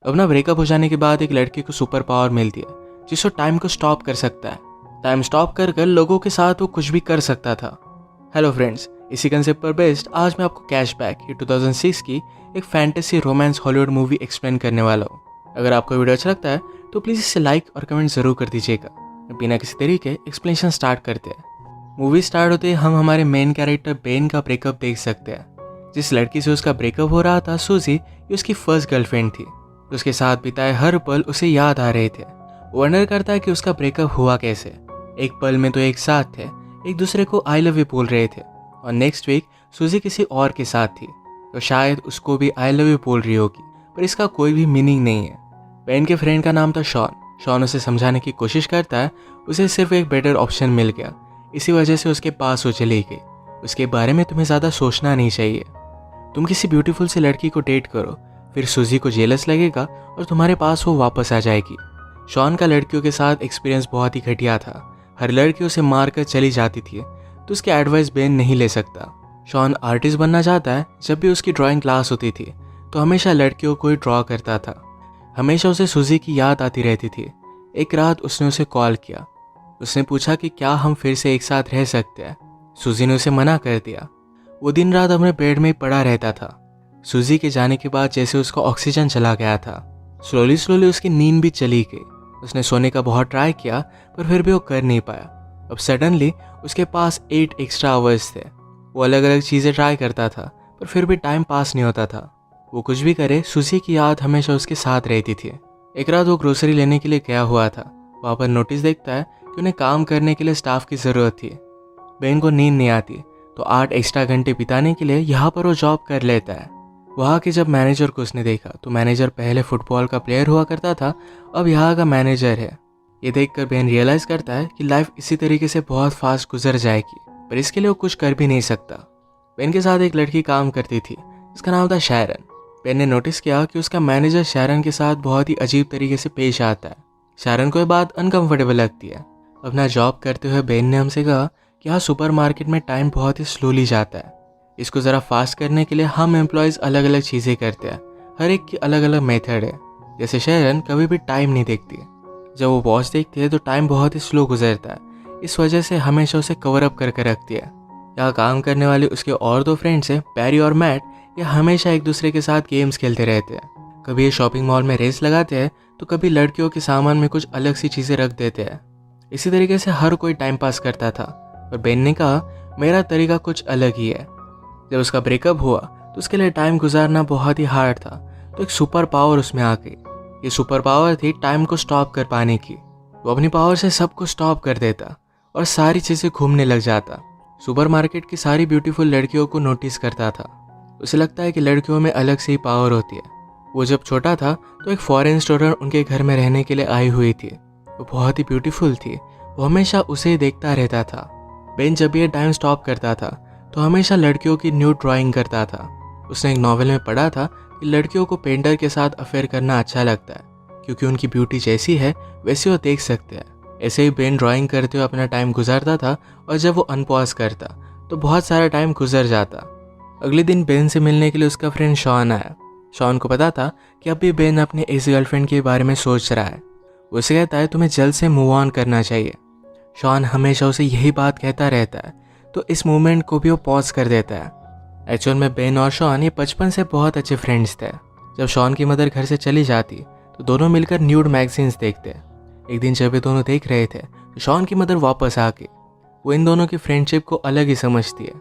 अब ना ब्रेकअप हो जाने के बाद एक लड़के को सुपर पावर मिलती है जिसको टाइम को स्टॉप कर सकता है। टाइम स्टॉप कर कर लोगों के साथ वो कुछ भी कर सकता था। हेलो फ्रेंड्स, इसी कंसेप्ट पर बेस्ड आज मैं आपको कैशबैक ये 2006 की एक fantasy romance Hollywood movie explain करने वाला हूँ। अगर आपको वीडियो अच्छा लगता है तो प्लीज़ इसे लाइक और कमेंट ज़रूर कर दीजिएगा। बिना किसी तरीके एक्सप्लेनेशन स्टार्ट करते हैं। मूवी स्टार्ट होते ही हम हमारे मेन कैरेक्टर बेन का ब्रेकअप देख सकते हैं। जिस लड़की से उसका ब्रेकअप हो रहा था सूजी, ये उसकी फर्स्ट गर्लफ्रेंड थी। उसके साथ बिताए हर पल उसे याद आ रहे थे। वो वंडर करता है कि उसका ब्रेकअप हुआ कैसे। एक पल में तो एक साथ थे, एक दूसरे को आई लव यू बोल रहे थे, और नेक्स्ट वीक सूजी किसी और के साथ थी तो शायद उसको भी आई लव यू बोल रही होगी, पर इसका कोई भी मीनिंग नहीं है। बेन के फ्रेंड का नाम था शॉन। शॉन उसे समझाने की कोशिश करता है, उसे सिर्फ एक बेटर ऑप्शन मिल गया, इसी वजह से उसके पास वो चली गई। उसके बारे में तुम्हें ज़्यादा सोचना नहीं चाहिए। तुम किसी ब्यूटीफुल सी लड़की को डेट करो, फिर सूजी को जेलस लगेगा और तुम्हारे पास वो वापस आ जाएगी। शॉन का लड़कियों के साथ एक्सपीरियंस बहुत ही घटिया था। हर लड़की उसे मार कर चली जाती थी, तो उसकी एडवाइस बेन नहीं ले सकता। शॉन आर्टिस्ट बनना चाहता है। जब भी उसकी ड्राइंग क्लास होती थी तो हमेशा लड़कियों को ही ड्रॉ करता था। हमेशा उसे सूजी की याद आती रहती थी। एक रात उसने उसे कॉल किया। उसने पूछा कि क्या हम फिर से एक साथ रह सकते हैं। सूजी ने उसे मना कर दिया। वो दिन रात अपने बेड में ही पड़ा रहता था। सूजी के जाने के बाद जैसे उसका ऑक्सीजन चला गया था, स्लोली स्लोली उसकी नींद भी चली गई। उसने सोने का बहुत ट्राई किया पर फिर भी वो कर नहीं पाया। अब सडनली उसके पास 8 एक्स्ट्रा आवर्स थे। वो अलग अलग चीज़ें ट्राई करता था पर फिर भी टाइम पास नहीं होता था। वो कुछ भी करे, सूजी की याद हमेशा उसके साथ रहती थी। एक रात वो ग्रोसरी लेने के लिए गया हुआ था। वहाँ पर नोटिस देखता है कि उन्हें काम करने के लिए स्टाफ की ज़रूरत थी। बेन को नींद नहीं आती तो 8 एक्स्ट्रा घंटे बिताने के लिए यहाँ पर वो जॉब कर लेता है। वहाँ के जब मैनेजर को उसने देखा तो मैनेजर पहले फुटबॉल का प्लेयर हुआ करता था, अब यहाँ का मैनेजर है। ये देखकर बेन रियलाइज़ करता है कि लाइफ इसी तरीके से बहुत फास्ट गुजर जाएगी, पर इसके लिए वो कुछ कर भी नहीं सकता। बेन के साथ एक लड़की काम करती थी, उसका नाम था शैरन। बेन ने नोटिस किया कि उसका मैनेजर शैरन के साथ बहुत ही अजीब तरीके से पेश आता है। शैरन को ये बात अनकंफर्टेबल लगती है। अपना जॉब करते हुए बेन ने हमसे कहा कि यहाँ सुपरमार्केट में टाइम बहुत ही स्लोली जाता है। इसको ज़रा फास्ट करने के लिए हम एम्प्लॉयज़ अलग अलग चीज़ें करते हैं। हर एक की अलग अलग मेथड है। जैसे शैरन कभी भी टाइम नहीं देखती। जब वो वॉच देखती है तो टाइम बहुत ही स्लो गुजरता है। इस वजह से हमेशा उसे कवर अप करके रखती है। यहाँ काम करने वाले उसके और 2 फ्रेंड्स हैं, पैरी और मैट। ये हमेशा एक दूसरे के साथ गेम्स खेलते रहते हैं। कभी ये शॉपिंग मॉल में रेस लगाते हैं तो कभी लड़कियों के सामान में कुछ अलग सी चीज़ें रख देते हैं। इसी तरीके से हर कोई टाइम पास करता था। और बेन ने कहा मेरा तरीका कुछ अलग ही है। जब उसका ब्रेकअप हुआ तो उसके लिए टाइम गुजारना बहुत ही हार्ड था, तो एक सुपर पावर उसमें आ गई। ये सुपर पावर थी टाइम को स्टॉप कर पाने की। वो अपनी पावर से सब कुछ स्टॉप कर देता और सारी चीज़ें घूमने लग जाता। सुपरमार्केट की सारी ब्यूटीफुल लड़कियों को नोटिस करता था। उसे लगता है कि लड़कियों में अलग से ही पावर होती है। वो जब छोटा था तो एक फॉरेन स्टूडेंट उनके घर में रहने के लिए आई हुई थी। वो बहुत ही ब्यूटीफुल थी। वो हमेशा उसे ही देखता रहता था। बेन जब ये टाइम स्टॉप करता था तो हमेशा लड़कियों की न्यू ड्राइंग करता था। उसने एक नॉवेल में पढ़ा था कि लड़कियों को पेंटर के साथ अफेयर करना अच्छा लगता है, क्योंकि उनकी ब्यूटी जैसी है वैसी वो देख सकते हैं। ऐसे ही बेन ड्राइंग करते हुए अपना टाइम गुजारता था, और जब वो अनपॉज करता तो बहुत सारा टाइम गुजर जाता। अगले दिन बेन से मिलने के लिए उसका फ्रेंड शॉन आया। शॉन को पता था कि अभी बेन अपने इस गर्लफ्रेंड के बारे में सोच रहा है। वो उसे कहता है तुम्हें जल्द से मूव ऑन करना चाहिए। शॉन हमेशा उसे यही बात कहता रहता है, तो इस मूवमेंट को भी वो पॉज कर देता है। एक्चुअल में बेन और शॉन ये बचपन से बहुत अच्छे फ्रेंड्स थे। जब शॉन की मदर घर से चली जाती तो दोनों मिलकर न्यूड मैगजीन्स देखते। एक दिन जब ये दोनों देख रहे थे तो शॉन की मदर वापस आ गई। वो इन दोनों की फ्रेंडशिप को अलग ही समझती है।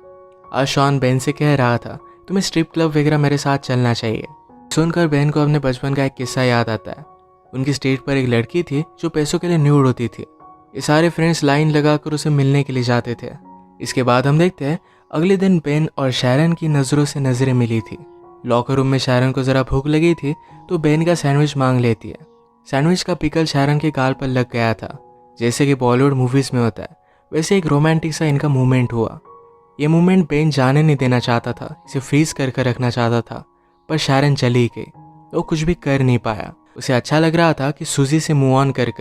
आज शॉन बेन से कह रहा था तुम्हें स्ट्रिप क्लब वगैरह मेरे साथ चलना चाहिए। सुनकर बेन को अपने बचपन का एक किस्सा याद आता है। उनकी स्ट्रीट पर एक लड़की थी जो पैसों के लिए न्यूड होती थी। ये सारे फ्रेंड्स लाइन लगाकर उसे मिलने के लिए जाते थे। इसके बाद हम देखते हैं अगले दिन बेन और शैरन की नज़रों से नज़रें मिली थी। लॉकर रूम में शैरन को ज़रा भूख लगी थी तो बेन का सैंडविच मांग लेती है। सैंडविच का पिकल शैरन के गाल पर लग गया था। जैसे कि बॉलीवुड मूवीज़ में होता है वैसे एक रोमांटिक सा इनका मूवमेंट हुआ। ये मूवमेंट बेन जाने नहीं देना चाहता था, इसे फ्रीज कर रखना चाहता था, पर शैरन चली गई। वो कुछ भी कर नहीं पाया। उसे अच्छा लग रहा था कि सूजी से मूव ऑन कर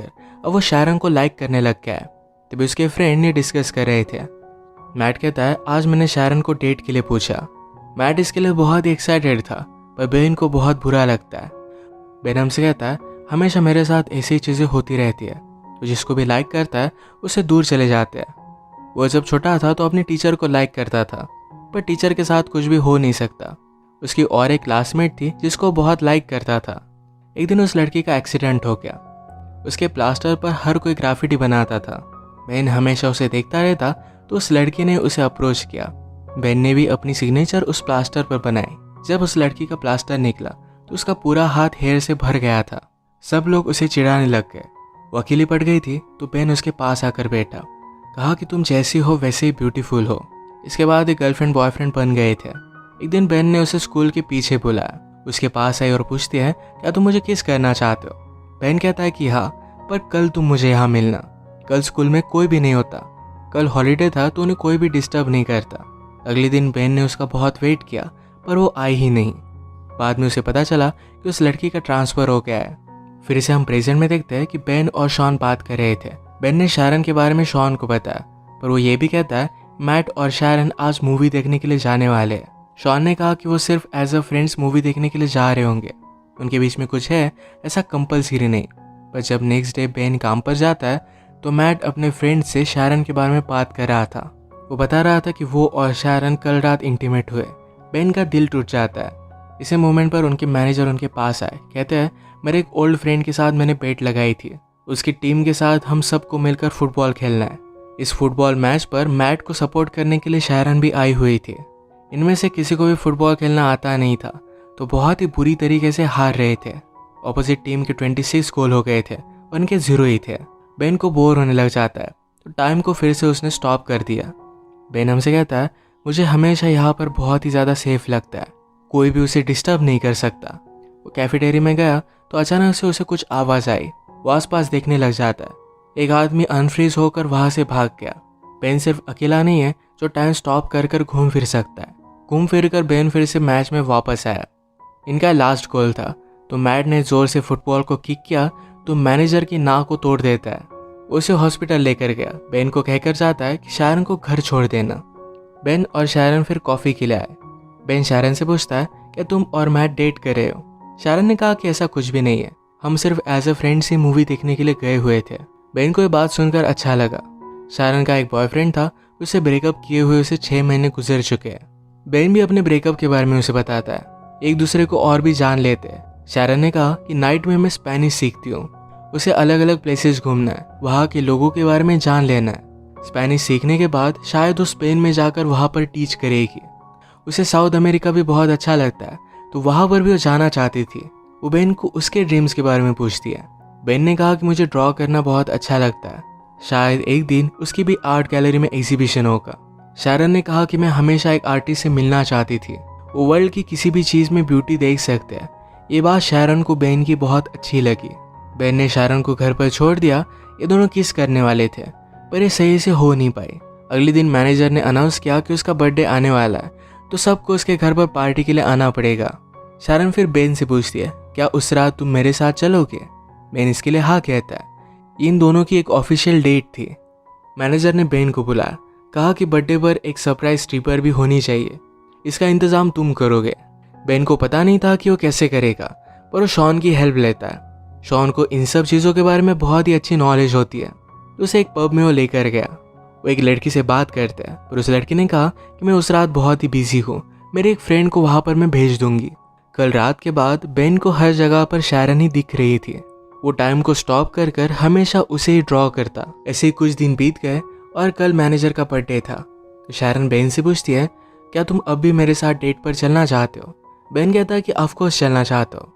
अब वो शैरन को लाइक करने लग गया है। तभी उसके फ्रेंड ने डिस्कस कर रहे थे। मैट कहता है आज मैंने शैरन को डेट के लिए पूछा। मैट इसके लिए बहुत ही एक्साइटेड था, पर बेन को बहुत बुरा लगता है। बेन हमसे कहता है हमेशा मेरे साथ ऐसी चीज़ें होती रहती है, तो जिसको भी लाइक करता है उससे दूर चले जाते हैं। वो जब छोटा था तो अपनी टीचर को लाइक करता था, पर टीचर के साथ कुछ भी हो नहीं सकता। उसकी और एक क्लासमेट थी जिसको बहुत लाइक करता था। एक दिन उस लड़की का एक्सीडेंट हो गया। उसके प्लास्टर पर हर कोई ग्राफिटी बनाता था। बेन हमेशा उसे देखता रहता, तो उस लड़की ने उसे अप्रोच किया। बेन ने भी अपनी सिग्नेचर उस प्लास्टर पर बनाई। जब उस लड़की का प्लास्टर निकला तो उसका पूरा हाथ हेयर से भर गया था। सब लोग उसे चिढ़ाने लग गए। वो अकेली पड़ गई थी, तो बेन उसके पास आकर बैठा, कहा कि तुम जैसी हो वैसे ही ब्यूटीफुल हो। इसके बाद एक गर्लफ्रेंड बॉयफ्रेंड बन गए थे। एक दिन बेन ने उसे स्कूल के पीछे बुलाया। उसके पास आई और पूछती है क्या तुम मुझे किस करना चाहते हो। बेन कहता है कि हाँ, पर कल तुम मुझे यहाँ मिलना। कल स्कूल में कोई भी नहीं होता। कल हॉलीडे था तो उन्हें कोई भी डिस्टर्ब नहीं करता। अगले दिन बेन ने उसका बहुत वेट किया, पर वो आई ही नहीं। बाद में उसे पता चला कि उस लड़की का ट्रांसफ़र हो गया है। फिर से हम प्रेजेंट में देखते हैं कि बेन और शॉन बात कर रहे थे। बेन ने शारन के बारे में शॉन को बताया, पर वो ये भी कहता है मैट और शारन आज मूवी देखने के लिए जाने वाले हैं। शॉन ने कहा कि वो सिर्फ एज अ फ्रेंड्स मूवी देखने के लिए जा रहे होंगे, उनके बीच में कुछ है ऐसा कंपल्सरी नहीं। पर जब नेक्स्ट डे बेन काम पर जाता है तो मैट अपने फ्रेंड से शारन के बारे में बात कर रहा था। वो बता रहा था कि वो और शारन कल रात इंटीमेट हुए। बेन का दिल टूट जाता है। इसी मोमेंट पर उनके मैनेजर उनके पास आए। कहते हैं मेरे एक ओल्ड फ्रेंड के साथ मैंने बेट लगाई थी, उसकी टीम के साथ हम सबको मिलकर फुटबॉल खेलना है। इस फुटबॉल मैच पर मैट को सपोर्ट करने के लिए शारन भी आई हुई थी। इनमें से किसी को भी फुटबॉल खेलना आता नहीं था, तो बहुत ही बुरी तरीके से हार रहे थे। ऑपोजिट टीम के 26 गोल हो गए थे और उनके 0 ही थे। बेन को बोर होने लग जाता है, तो टाइम को फिर से उसने स्टॉप कर दिया। बेन हमसे कहता है मुझे हमेशा यहाँ पर बहुत ही ज़्यादा सेफ लगता है, कोई भी उसे डिस्टर्ब नहीं कर सकता। वो कैफेटेरिया में गया तो अचानक से उसे कुछ आवाज़ आई। वो आसपास देखने लग जाता है। एक आदमी अनफ्रीज होकर वहाँ से भाग गया। बेन सिर्फ अकेला नहीं है जो टाइम स्टॉप कर कर घूम फिर सकता है। घूम फिर कर बेन फिर से मैच में वापस आया। इनका लास्ट गोल था, तो मैट ने जोर से फुटबॉल को किक किया तो मैनेजर की नाक को तोड़ देता है। उसे हॉस्पिटल लेकर गया। बेन को कहकर जाता है कि शारन को घर छोड़ देना। बेन और शारन फिर कॉफ़ी के लिए आए। बेन शारन से पूछता है कि तुम और मैट डेट कर रहे हो। शारन ने कहा कि ऐसा कुछ भी नहीं है, हम सिर्फ एज अ फ्रेंड्स ही मूवी देखने के लिए गए हुए थे। बेन को ये बात सुनकर अच्छा लगा। शारन का एक बॉयफ्रेंड था, उसे ब्रेकअप किए हुए उसे 6 महीने गुजर चुके हैं। बेन भी अपने ब्रेकअप के बारे में उसे बताता है। एक दूसरे को और भी जान लेते हैं। शारन ने कहा कि नाइट में मैं स्पेनिश सीखती हूँ, उसे अलग अलग प्लेसेस घूमना है, वहाँ के लोगों के बारे में जान लेना है। स्पेनिश सीखने के बाद शायद वो स्पेन में जाकर वहाँ पर टीच करेगी। उसे साउथ अमेरिका भी बहुत अच्छा लगता है, तो वहाँ पर भी वो जाना चाहती थी। वो बेन को उसके ड्रीम्स के बारे में पूछती है। बेन ने कहा कि मुझे ड्रॉ करना बहुत अच्छा लगता है, शायद एक दिन उसकी भी आर्ट गैलरी में एग्जीबिशन होगा। शारन ने कहा कि मैं हमेशा एक आर्टिस्ट से मिलना चाहती थी, वो वर्ल्ड की किसी भी चीज़ में ब्यूटी देख सकते हैं। ये बात शारन को बेन की बहुत अच्छी लगी। बेन ने शारन को घर पर छोड़ दिया। ये दोनों किस करने वाले थे, पर ये सही से हो नहीं पाई। अगले दिन मैनेजर ने अनाउंस किया कि उसका बर्थडे आने वाला है, तो सबको उसके घर पर पार्टी के लिए आना पड़ेगा। शारन फिर बेन से पूछती है क्या उस रात तुम मेरे साथ चलोगे। बेन इसके लिए हाँ कहता है। इन दोनों की एक ऑफिशियल डेट थी। मैनेजर ने बेन को बुलाया, कहा कि बर्थडे पर एक सरप्राइज स्ट्रिपर भी होनी चाहिए, इसका इंतज़ाम तुम करोगे। बेन को पता नहीं था कि वो कैसे करेगा, पर वो शॉन की हेल्प लेता है। शॉन को इन सब चीज़ों के बारे में बहुत ही अच्छी नॉलेज होती है, तो उसे एक पब में वो लेकर गया। वो एक लड़की से बात करते हैं, पर उस लड़की ने कहा कि मैं उस रात बहुत ही बिजी हूँ, मेरे एक फ्रेंड को वहाँ पर मैं भेज दूंगी। कल रात के बाद बेन को हर जगह पर शारन ही दिख रही थी। वो टाइम को स्टॉप कर कर हमेशा उसे ही ड्रॉ करता। ऐसे ही कुछ दिन बीत गए और कल मैनेजर का बर्थडे था। तो शारन बेन से पूछती है क्या तुम अब भी मेरे साथ डेट पर चलना चाहते हो। बेन कहता है कि ऑफकोर्स चलना चाहता हो।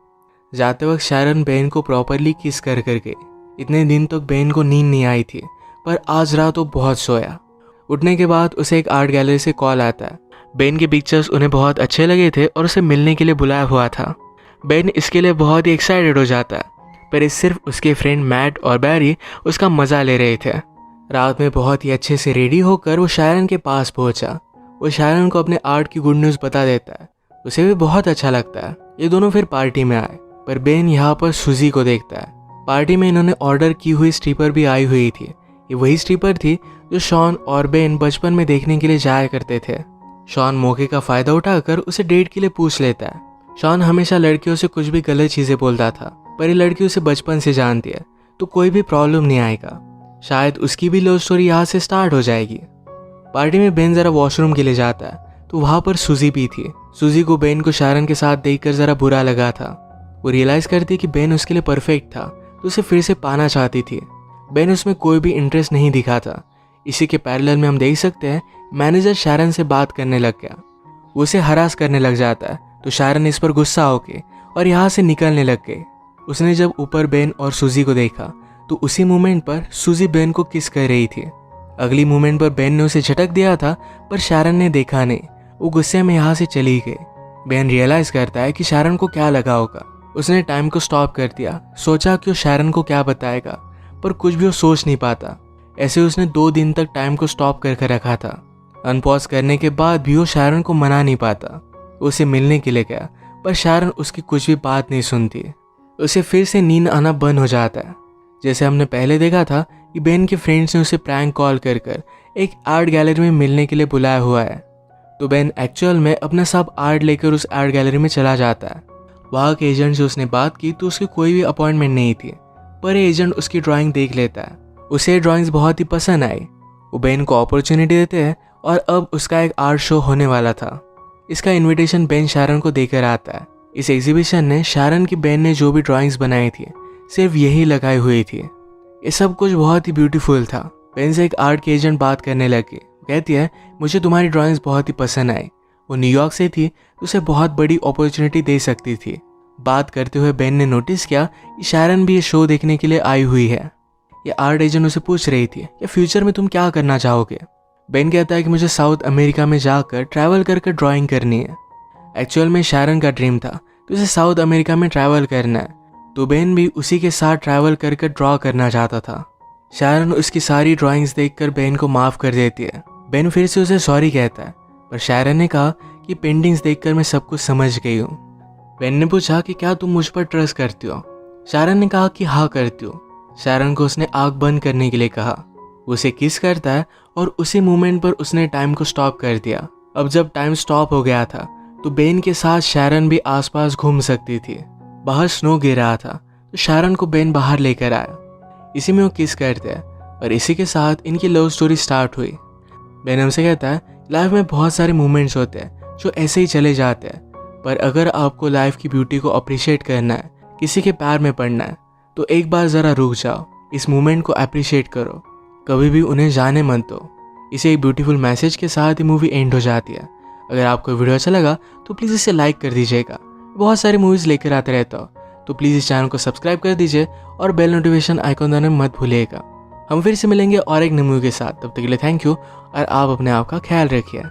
जाते वक्त शारन बेन को प्रॉपरली किस कर गई। इतने दिन तक बेन को नींद नहीं आई थी, पर आज रात वो बहुत सोया। उठने के बाद उसे एक आर्ट गैलरी से कॉल आता है। बेन के पिक्चर्स उन्हें बहुत अच्छे लगे थे और उसे मिलने के लिए बुलाया हुआ था। बेन इसके लिए बहुत ही एक्साइटेड हो जाता है, पर इस सिर्फ उसके फ्रेंड मैट और बैरी उसका मज़ा ले रहे थे। रात में बहुत ही अच्छे से रेडी होकर वो शारन के पास पहुंचा। वो शारन को अपने आर्ट की गुड न्यूज़ बता देता है, उसे भी बहुत अच्छा लगता है। ये दोनों फिर पार्टी में आए, पर बेन यहाँ पर सुजी को देखता है। पार्टी में इन्होंने ऑर्डर की हुई स्ट्रिपर भी आई हुई थी। ये वही स्ट्रिपर थी जो शॉन और बेन बचपन में देखने के लिए जाया करते थे। शॉन मौके का फ़ायदा उठाकर उसे डेट के लिए पूछ लेता है। शॉन हमेशा लड़कियों से कुछ भी गलत चीज़ें बोलता था, पर ये लड़की उसे बचपन से जानती है तो कोई भी प्रॉब्लम नहीं आएगा। शायद उसकी भी लव स्टोरी यहाँ से स्टार्ट हो जाएगी। पार्टी में बेन ज़रा वॉशरूम के लिए जाता है तो वहाँ पर सूजी भी थी। सूजी को बेन को शारन के साथ देखकर ज़रा बुरा लगा था। वो रियलाइज़ करती कि बेन उसके लिए परफेक्ट था तो उसे फिर से पाना चाहती थी। बेन उसमें कोई भी इंटरेस्ट नहीं दिखा था। इसी के पैरेलल में हम देख सकते हैं मैनेजर शारन से बात करने लग गया। वो उसे हरास करने लग जाता है तो शारन इस पर गुस्सा होके और यहाँ से निकलने लग गई। उसने जब ऊपर बेन और सूजी को देखा तो उसी मोमेंट पर सूजी बेन को किस कर रही थी। अगली मोमेंट पर बेन ने उसे झटक दिया था पर शारन ने देखा नहीं। वो गुस्से में यहाँ से चली गई। बेन रियलाइज करता है कि शारन को क्या लगा होगा। उसने टाइम को स्टॉप कर दिया। सोचा कि वो शारन को क्या बताएगा पर कुछ भी वो सोच नहीं पाता। ऐसे उसने 2 दिन तक टाइम को स्टॉप करके रखा था। अनपॉज करने के बाद भी वो शारन को मना नहीं पाता। उसे मिलने के लिए गया पर शारन उसकी कुछ भी बात नहीं सुनती। उसे फिर से नींद आना बंद हो जाता है। जैसे हमने पहले देखा था कि बेन के फ्रेंड्स ने उसे प्रैंक कॉल कर एक आर्ट गैलरी में मिलने के लिए बुलाया हुआ है। तो बेन एक्चुअल में अपना सब आर्ट लेकर उस आर्ट गैलरी में चला जाता है। वहाँ के एजेंट से उसने बात की तो उसकी कोई भी अपॉइंटमेंट नहीं थी पर एजेंट उसकी ड्राइंग देख लेता है। उसे ड्राइंग्स बहुत ही पसंद आई। वो बेन को अपॉर्चुनिटी देते हैं और अब उसका एक आर्ट शो होने वाला था। इसका इनविटेशन बेन शारन को देकर आता है। इस एग्जीबिशन ने शारन की बेन ने जो भी ड्राइंग्स बनाई थी सिर्फ यही लगाई हुई थी। ये सब कुछ बहुत ही ब्यूटीफुल था। बेन से एक आर्ट की एजेंट बात करने लगी। कहती है मुझे तुम्हारी ड्राइंग्स बहुत ही पसंद आई। वो न्यूयॉर्क से थी तो उसे बहुत बड़ी अपॉर्चुनिटी दे सकती थी। बात करते हुए बेन ने नोटिस किया कि शारन भी ये शो देखने के लिए आई हुई है। ये आर्ट एजेंट उसे पूछ रही थी कि फ्यूचर में तुम क्या करना चाहोगे। बेन कहता है कि मुझे साउथ अमेरिका में जाकर ट्रैवल करके ड्राइंग करनी है। एक्चुअल में शारन का ड्रीम था तो उसे साउथ अमेरिका में ट्रैवल करना है तो बेन भी उसी के साथ ट्रैवल करके ड्रॉ करना चाहता था। शारन उसकी सारी ड्राइंग्स देखकर बेन को माफ़ कर देती है। बेन फिर से उसे सॉरी कहता है पर शारन ने कहा कि पेंटिंग्स देखकर मैं सब कुछ समझ गई हूँ। बेन ने पूछा कि क्या तुम मुझ पर ट्रस्ट करती हो। शारन ने कहा कि हाँ करती हूँ। शारन को उसने आँख बंद करने के लिए कहा। वो उसे किस करता है और उसी मोमेंट पर उसने टाइम को स्टॉप कर दिया। अब जब टाइम स्टॉप हो गया था तो बेन के साथ शारन भी आसपास घूम सकती थी। बाहर स्नो गिर रहा था तो शारन को बेन बाहर लेकर आया। इसी में वो किस करते हैं और इसी के साथ इनकी लव स्टोरी स्टार्ट हुई। बेन हमसे कहता है लाइफ में बहुत सारे मोमेंट्स होते हैं जो ऐसे ही चले जाते हैं पर अगर आपको लाइफ की ब्यूटी को अप्रिशिएट करना है, किसी के प्यार में पड़ना है तो एक बार ज़रा रुक जाओ। इस मोमेंट को अप्रिशिएट करो, कभी भी उन्हें जाने मत दो। इसे एक ब्यूटीफुल मैसेज के साथ ही मूवी एंड हो जाती है। अगर आपको वीडियो अच्छा लगा तो प्लीज़ इसे लाइक कर दीजिएगा। बहुत सारी मूवीज़ लेकर आते रहता हो तो प्लीज़ इस चैनल को सब्सक्राइब कर दीजिए और बेल नोटिफिकेशन आइकॉन दबाना मत भूलिएगा। हम फिर से मिलेंगे और एक नई मूवी के साथ। तब तक के लिए थैंक यू और आप अपने आप का ख्याल रखिए।